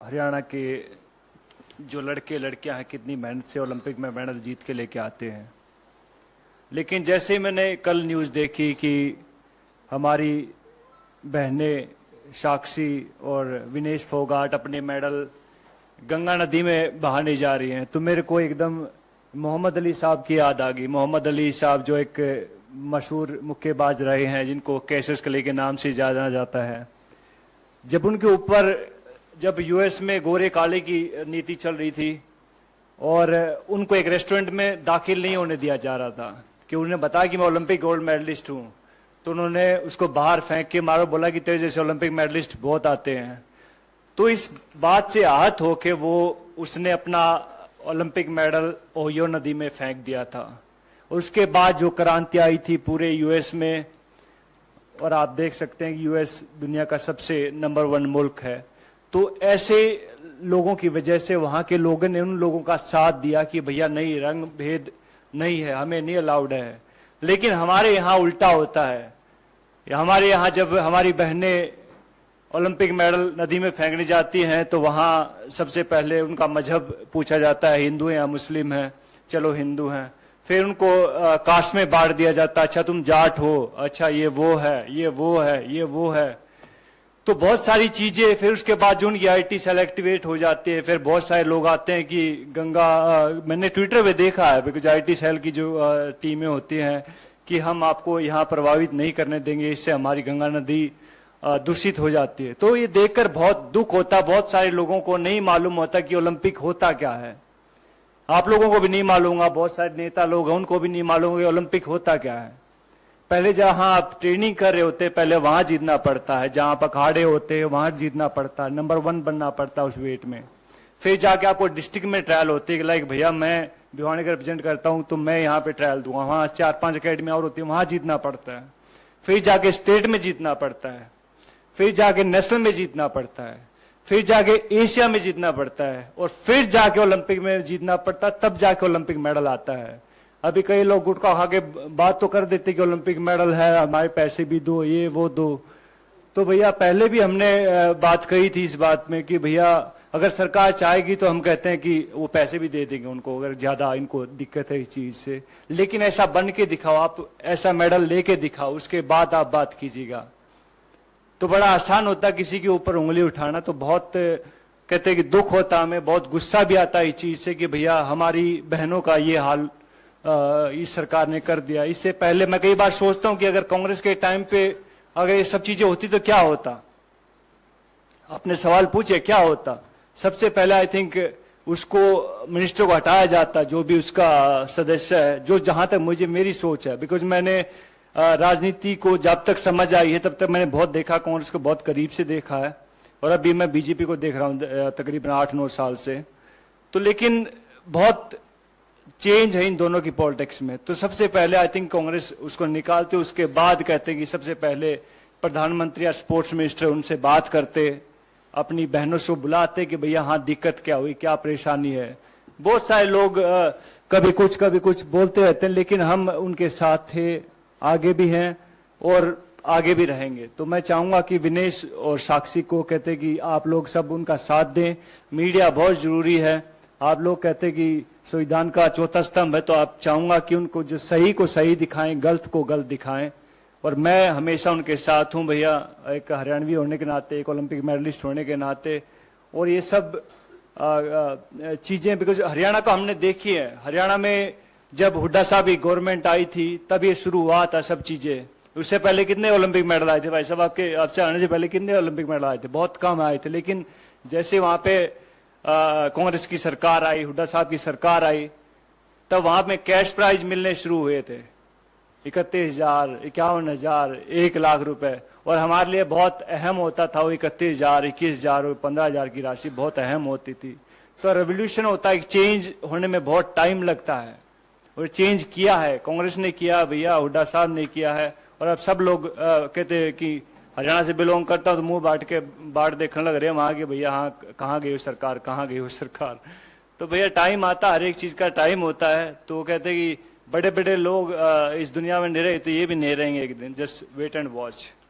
हरियाणा के जो लड़के लड़कियां हैं कितनी मेहनत से ओलंपिक में मेडल जीत के लेके आते हैं। लेकिन जैसे ही मैंने कल न्यूज़ देखी कि हमारी बहनें साक्षी और विनेश फोगाट अपने मेडल गंगा नदी में बहाने जा रही हैं, तो मेरे को एकदम मोहम्मद अली साहब की याद आ गई। मोहम्मद अली साहब जो एक मशहूर मुक्केबाज रहे हैं, जिनको कैसिस क्ले के नाम से जाना जाता है। जब उनके ऊपर जब यूएस में गोरे काले की नीति चल रही थी और उनको एक रेस्टोरेंट में दाखिल नहीं होने दिया जा रहा था कि उन्हें बताया कि मैं ओलंपिक गोल्ड मेडलिस्ट हूं, तो उन्होंने उसको बाहर फेंक के मारो, बोला कि तेरे जैसे ओलंपिक मेडलिस्ट बहुत आते हैं। तो इस बात से आहत होके उसने अपना ओलंपिक मेडल ओहियो नदी में फेंक दिया था। उसके बाद जो क्रांति आई थी पूरे यूएस में, और आप देख सकते हैं कि यूएस दुनिया का सबसे नंबर 1 मुल्क है, तो ऐसे लोगों की वजह से वहां के लोगों ने उन लोगों का साथ दिया कि भैया नहीं, रंग भेद नहीं है, हमें नहीं अलाउड है। लेकिन हमारे यहाँ उल्टा होता है। हमारे यहाँ जब हमारी बहनें ओलंपिक मेडल नदी में फेंकने जाती हैं तो वहां सबसे पहले उनका मजहब पूछा जाता है, हिंदू हैं या मुस्लिम हैं। चलो हिंदू हैं। फिर उनको कास्ट में बांट दिया जाता है, अच्छा तुम जाट हो, अच्छा ये वो है, ये वो है, ये वो है। तो बहुत सारी चीजें। फिर उसके बाद जो उनकी आईटी सेल एक्टिवेट हो जाती है, फिर बहुत सारे लोग आते हैं कि मैंने ट्विटर पे देखा है, बिकॉज आईटी सेल की जो टीमें होती हैं कि हम आपको यहाँ प्रभावित नहीं करने देंगे, इससे हमारी गंगा नदी दूषित हो जाती है। तो ये देखकर बहुत दुख होता। बहुत सारे लोगों को नहीं मालूम होता कि ओलंपिक होता क्या है। आप लोगों को भी नहीं मालूम होगा, बहुत सारे नेता लोग हैं उनको भी नहीं मालूम होगा ओलंपिक होता क्या है। पहले जहां आप ट्रेनिंग कर रहे होते पहले वहां जीतना पड़ता है, जहां आप अखाड़े होते हैं वहां जीतना पड़ता है, नंबर 1 बनना पड़ता है उस वेट में। फिर जाके आपको डिस्ट्रिक्ट में ट्रायल होते हैं कि लाइक भैया मैं भिवानी का रिप्रेजेंट करता हूं तो मैं यहाँ पे ट्रायल दूंगा, वहां 4-5 अकेडमी और होती है, वहां जीतना पड़ता है। फिर जाके स्टेट में जीतना पड़ता है, फिर जाके नेशनल में जीतना पड़ता है, फिर जाके एशिया में जीतना पड़ता है, और फिर जाके ओलंपिक में जीतना पड़ता है, तब जाके ओलंपिक मेडल आता है। अभी कई लोग गुटखा खा के बात तो कर देते कि ओलंपिक मेडल है, हमारे पैसे भी दो, ये वो दो। तो भैया पहले भी हमने बात कही थी इस बात में कि भैया अगर सरकार चाहेगी तो हम कहते हैं कि वो पैसे भी दे देंगे उनको, अगर ज्यादा इनको दिक्कत है इस चीज से। लेकिन ऐसा बन के दिखाओ, आप ऐसा मेडल लेके दिखाओ, उसके बाद आप बात कीजिएगा। तो बड़ा आसान होता किसी के ऊपर उंगली उठाना। तो बहुत कहते हैं कि दुख होता, हमें बहुत गुस्सा भी आता है इस चीज से कि भैया हमारी बहनों का ये हाल इस सरकार ने कर दिया। इससे पहले मैं कई बार सोचता हूं कि अगर कांग्रेस के टाइम पे अगर ये सब चीजें होती तो क्या होता। अपने सवाल पूछे क्या होता। सबसे पहले आई थिंक उसको मिनिस्टर को हटाया जाता, जो भी उसका सदस्य है, जो जहां तक मुझे मेरी सोच है। बिकॉज मैंने राजनीति को जब तक समझ आई है तब तक मैंने बहुत देखा, कांग्रेस को बहुत करीब से देखा है, और अभी मैं बीजेपी को देख रहा हूं तकरीबन 8-9 साल से। तो लेकिन बहुत चेंज है इन दोनों की पॉलिटिक्स में। तो सबसे पहले आई थिंक कांग्रेस उसको निकालते, उसके बाद कहते कि सबसे पहले प्रधानमंत्री या स्पोर्ट्स मिनिस्टर उनसे बात करते, अपनी बहनों से बुलाते कि भैया हाँ दिक्कत क्या हुई, क्या परेशानी है। बहुत सारे लोग कभी कुछ बोलते रहते हैं, लेकिन हम उनके साथ थे, आगे भी हैं और आगे भी रहेंगे। तो मैं चाहूंगा कि विनेश और साक्षी को कहते कि आप लोग सब उनका साथ दें। मीडिया बहुत जरूरी है। आप लोग कहते कि संविधान का चौथा स्तंभ है, तो आप चाहूंगा कि उनको जो सही को सही दिखाएं, गलत को गलत दिखाएं, और मैं हमेशा उनके साथ हूं भैया, एक हरियाणवी होने के नाते, एक ओलंपिक मेडलिस्ट होने के नाते। और ये सब चीजें बिकॉज हरियाणा का हमने देखी है। हरियाणा में जब हुड्डा साहब की गवर्नमेंट आई थी तब ये शुरू हुआ था सब चीजें। उससे पहले कितने ओलंपिक मेडल आए थे भाई साहब, आपसे आने से पहले कितने ओलंपिक मेडल आए थे? बहुत कम आए थे। लेकिन जैसे वहां पे कांग्रेस की सरकार आई, हुड्डा साहब की सरकार आई, तब वहां पे कैश प्राइज मिलने शुरू हुए थे, 31,000, 51,000, 1 लाख रुपए। और हमारे लिए बहुत अहम होता था वो 31,000, 21,000 और 15,000 की राशि बहुत अहम होती थी। तो रेवोल्यूशन होता है, चेंज होने में बहुत टाइम लगता है, और चेंज किया है, कांग्रेस ने किया भैया, हुड्डा साहब ने किया है। और अब सब लोग कहते हैं कि हरियाणा से बिलोंग करता हूं तो मुंह बांट देखने लग रहे हैं वहां के, भैया हाँ कहाँ गई हो सरकार, कहाँ गई हो सरकार। तो भैया टाइम आता, हर एक चीज का टाइम होता है। तो कहते हैं कि बड़े बड़े लोग इस दुनिया में नहीं रहे तो ये भी नहीं रहेंगे एक दिन। Just wait and watch.